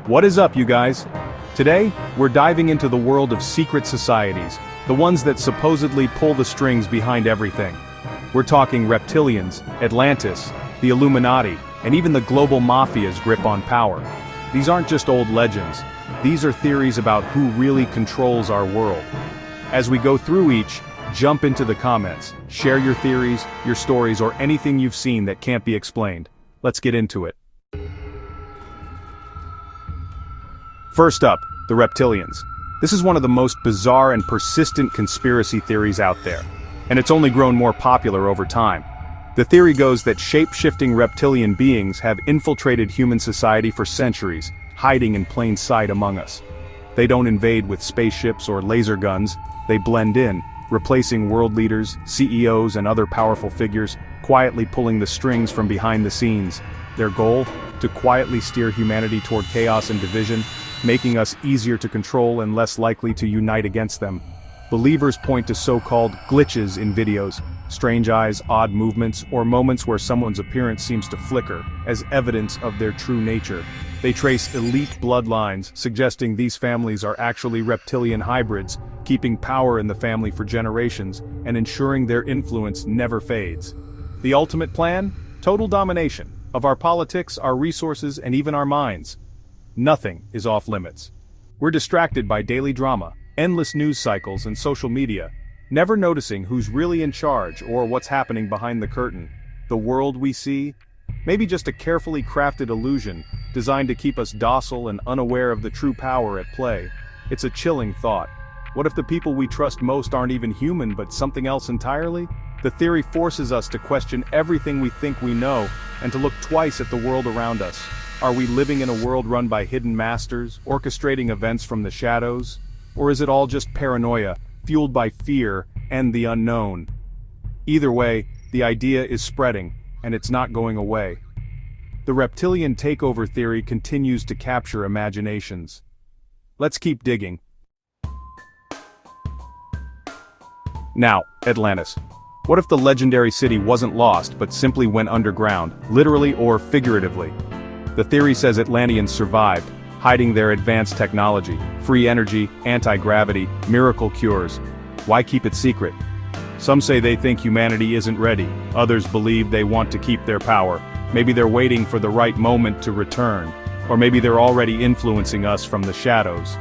What is up, you guys? Today, we're diving into the world of secret societies, the ones that supposedly pull the strings behind everything. We're talking reptilians, Atlantis, the Illuminati, and even the global Mafia's grip on power. These aren't just old legends. These are theories about who really controls our world. As we go through each, jump into the comments, share your theories, your stories, or anything you've seen that can't be explained. Let's get into it. First up, the reptilians. This is one of the most bizarre and persistent conspiracy theories out there, and it's only grown more popular over time. The theory goes that shape-shifting reptilian beings have infiltrated human society for centuries, hiding in plain sight among us. They don't invade with spaceships or laser guns, they blend in, replacing world leaders, CEOs, and other powerful figures, quietly pulling the strings from behind the scenes. Their goal? To quietly steer humanity toward chaos and division, making us easier to control and less likely to unite against them. Believers point to so-called glitches in videos, strange eyes, odd movements, or moments where someone's appearance seems to flicker, as evidence of their true nature. They trace elite bloodlines, suggesting these families are actually reptilian hybrids, keeping power in the family for generations, and ensuring their influence never fades. The ultimate plan? Total domination of our politics, our resources, and even our minds. Nothing is off limits. We're distracted by daily drama, endless news cycles, and social media, never noticing who's really in charge or what's happening behind the curtain. The world we see? Maybe just a carefully crafted illusion, designed to keep us docile and unaware of the true power at play. It's a chilling thought. What if the people we trust most aren't even human but something else entirely? The theory forces us to question everything we think we know, and to look twice at the world around us. Are we living in a world run by hidden masters, orchestrating events from the shadows? Or is it all just paranoia, fueled by fear and the unknown? Either way, the idea is spreading, and it's not going away. The reptilian takeover theory continues to capture imaginations. Let's keep digging. Now, Atlantis. What if the legendary city wasn't lost but simply went underground, literally or figuratively? The theory says Atlanteans survived, hiding their advanced technology, free energy, anti-gravity, miracle cures. Why keep it secret? Some say they think humanity isn't ready, others believe they want to keep their power. Maybe they're waiting for the right moment to return, or maybe they're already influencing us from the shadows.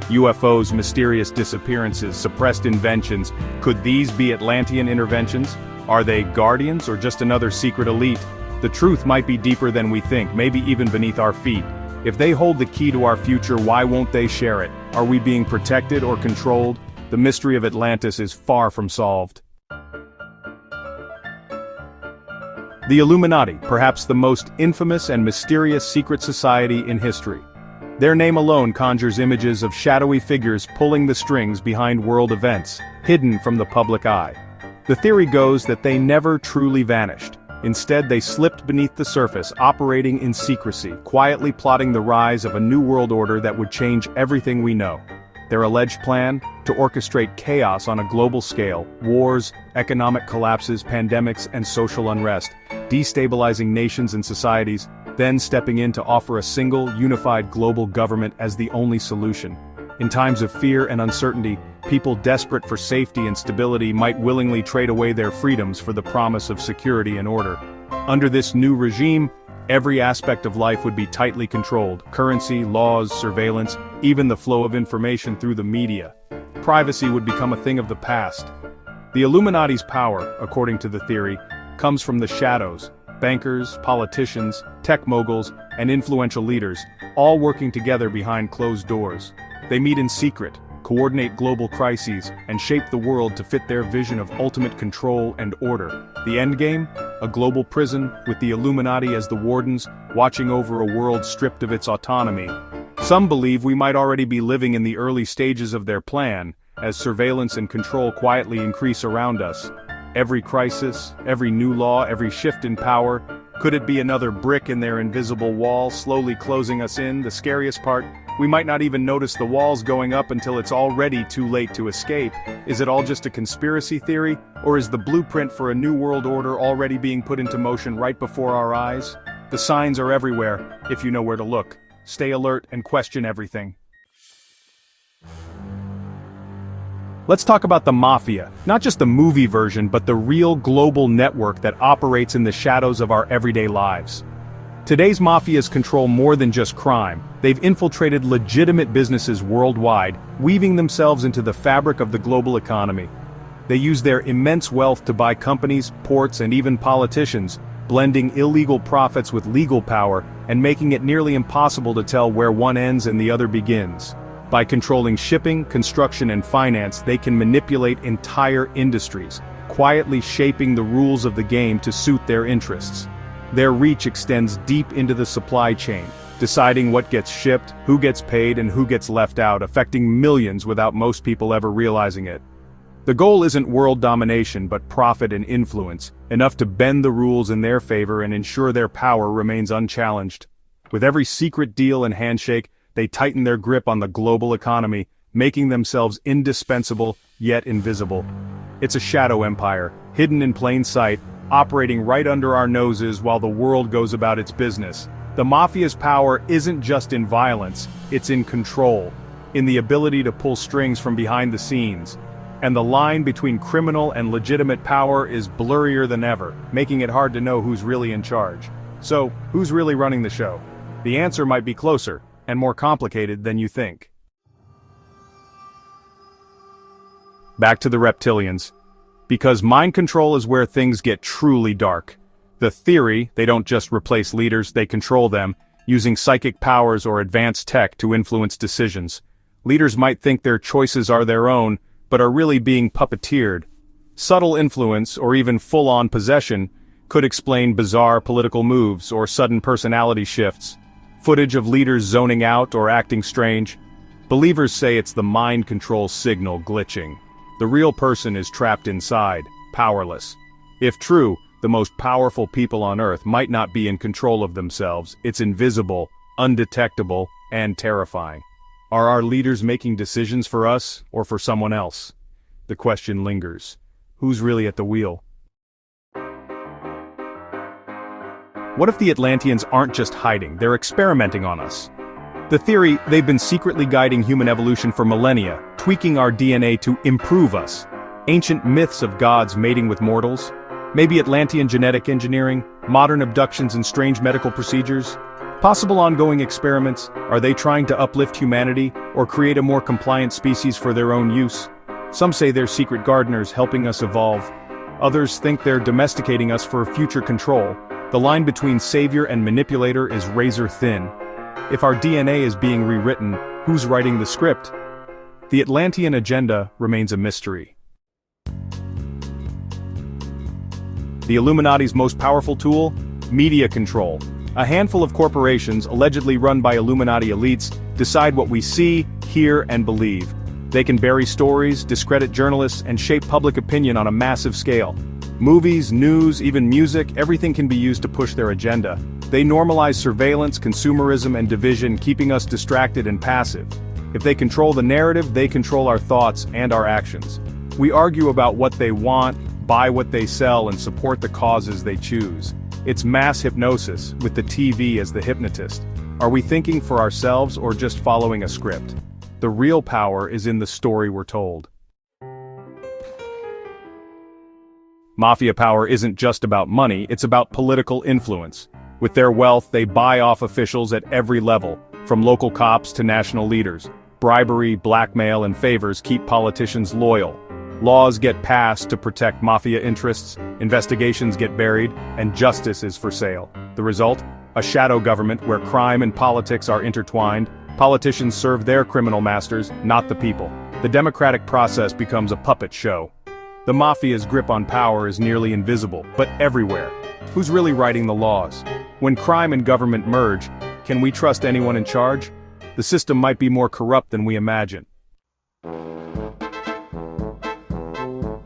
UFOs, mysterious disappearances, suppressed inventions, could these be Atlantean interventions? Are they guardians or just another secret elite? The truth might be deeper than we think, maybe even beneath our feet. If they hold the key to our future, why won't they share it? Are we being protected or controlled? The mystery of Atlantis is far from solved. The Illuminati, perhaps the most infamous and mysterious secret society in history. Their name alone conjures images of shadowy figures pulling the strings behind world events, hidden from the public eye. The theory goes that they never truly vanished. Instead, they slipped beneath the surface, operating in secrecy, quietly plotting the rise of a new world order that would change everything we know. Their alleged plan? To orchestrate chaos on a global scale, wars, economic collapses, pandemics, and social unrest, destabilizing nations and societies, then stepping in to offer a single, unified global government as the only solution. In times of fear and uncertainty, people desperate for safety and stability might willingly trade away their freedoms for the promise of security and order. Under this new regime, every aspect of life would be tightly controlled: currency, laws, surveillance, even the flow of information through the media. Privacy would become a thing of the past. The Illuminati's power, according to the theory, comes from the shadows: bankers, politicians, tech moguls, and influential leaders, all working together behind closed doors. They meet in secret, coordinate global crises, and shape the world to fit their vision of ultimate control and order. The endgame? A global prison, with the Illuminati as the wardens, watching over a world stripped of its autonomy. Some believe we might already be living in the early stages of their plan, as surveillance and control quietly increase around us. Every crisis, every new law, every shift in power, could it be another brick in their invisible wall, slowly closing us in? The scariest part? We might not even notice the walls going up until it's already too late to escape. Is it all just a conspiracy theory, or is the blueprint for a new world order already being put into motion right before our eyes? The signs are everywhere, if you know where to look. stay alert, and question everything. Let's talk about the Mafia, not just the movie version, but the real global network that operates in the shadows of our everyday lives. Today's Mafias control more than just crime. They've infiltrated legitimate businesses worldwide, weaving themselves into the fabric of the global economy. They use their immense wealth to buy companies, ports, and even politicians, blending illegal profits with legal power and making it nearly impossible to tell where one ends and the other begins. By controlling shipping, construction, and finance, they can manipulate entire industries, quietly shaping the rules of the game to suit their interests. Their reach extends deep into the supply chain, deciding what gets shipped, who gets paid, and who gets left out, affecting millions without most people ever realizing it. The goal isn't world domination but profit and influence, enough to bend the rules in their favor and ensure their power remains unchallenged. With every secret deal and handshake, they tighten their grip on the global economy, making themselves indispensable, yet invisible. It's a shadow empire, hidden in plain sight, operating right under our noses while the world goes about its business. The Mafia's power isn't just in violence, it's in control, in the ability to pull strings from behind the scenes. And the line between criminal and legitimate power is blurrier than ever, making it hard to know who's really in charge. So, who's really running the show? The answer might be closer, and more complicated than you think. Back to the reptilians. Because mind control is where things get truly dark. The theory, they don't just replace leaders, they control them, using psychic powers or advanced tech to influence decisions. Leaders might think their choices are their own, but are really being puppeteered. Subtle influence, or even full-on possession, could explain bizarre political moves or sudden personality shifts. Footage of leaders zoning out or acting strange. Believers say it's the mind control signal glitching. The real person is trapped inside, powerless. If true, the most powerful people on Earth might not be in control of themselves. It's invisible, undetectable, and terrifying. Are our leaders making decisions for us, or for someone else? The question lingers. Who's really at the wheel? What if the Atlantians aren't just hiding, they're experimenting on us? The theory, they've been secretly guiding human evolution for millennia, tweaking our DNA to improve us. Ancient myths of gods mating with mortals? Maybe Atlantean genetic engineering, modern abductions and strange medical procedures? Possible ongoing experiments? Are they trying to uplift humanity, or create a more compliant species for their own use? Some say they're secret gardeners helping us evolve. Others think they're domesticating us for future control. The line between savior and manipulator is razor thin. If our DNA is being rewritten, who's writing the script? The Atlantean agenda remains a mystery. The Illuminati's most powerful tool? Media control. A handful of corporations, allegedly run by Illuminati elites, decide what we see, hear, and believe. They can bury stories, discredit journalists, and shape public opinion on a massive scale. Movies, news, even music, everything can be used to push their agenda. They normalize surveillance, consumerism, and division, keeping us distracted and passive. If they control the narrative, they control our thoughts and our actions. We argue about what they want, buy what they sell, and support the causes they choose. It's mass hypnosis, with the TV as the hypnotist. Are we thinking for ourselves or just following a script? The real power is in the story we're told. Mafia power isn't just about money, it's about political influence. With their wealth, they buy off officials at every level, from local cops to national leaders. Bribery, blackmail, and favors keep politicians loyal. Laws get passed to protect mafia interests, investigations get buried, and justice is for sale. The result? A shadow government where crime and politics are intertwined. Politicians serve their criminal masters, not the people. The democratic process becomes a puppet show. The mafia's grip on power is nearly invisible, but everywhere. Who's really writing the laws? When crime and government merge, can we trust anyone in charge? The system might be more corrupt than we imagine.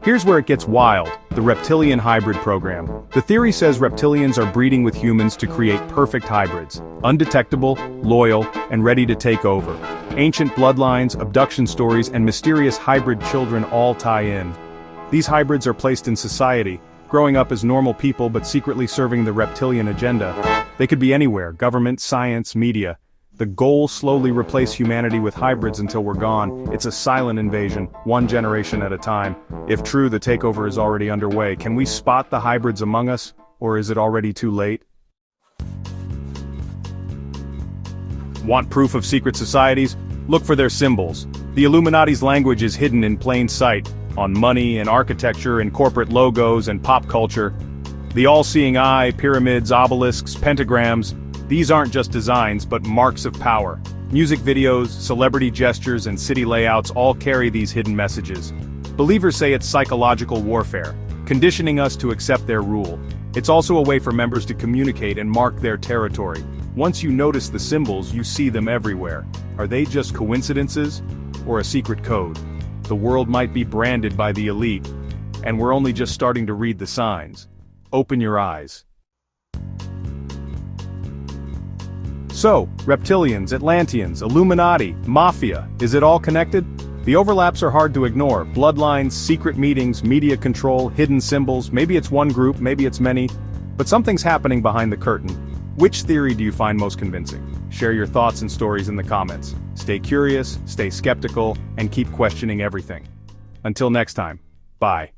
Here's where it gets wild, the reptilian hybrid program. The theory says reptilians are breeding with humans to create perfect hybrids, undetectable, loyal, and ready to take over. Ancient bloodlines, abduction stories, and mysterious hybrid children all tie in. These hybrids are placed in society, growing up as normal people but secretly serving the reptilian agenda. They could be anywhere: government, science, media. The goal: slowly replace humanity with hybrids until we're gone. It's a silent invasion, one generation at a time. If true, the takeover is already underway. Can we spot the hybrids among us, or is it already too late? Want proof of secret societies? Look for their symbols. The Illuminati's language is hidden in plain sight, on money and architecture and corporate logos and pop culture. The all-seeing eye, pyramids, obelisks, pentagrams, these aren't just designs but marks of power. Music videos, celebrity gestures, and city layouts all carry these hidden messages. Believers say it's psychological warfare, conditioning us to accept their rule. It's also a way for members to communicate and mark their territory. Once you notice the symbols, you see them everywhere. Are they just coincidences, or a secret code? The world might be branded by the elite, and we're only just starting to read the signs. Open your eyes. So, reptilians, Atlantians, Illuminati, Mafia, is it all connected? The overlaps are hard to ignore. Bloodlines, secret meetings, media control, hidden symbols. Maybe it's one group, maybe it's many, but something's happening behind the curtain. Which theory do you find most convincing? Share your thoughts and stories in the comments. Stay curious, stay skeptical, and keep questioning everything. Until next time, bye.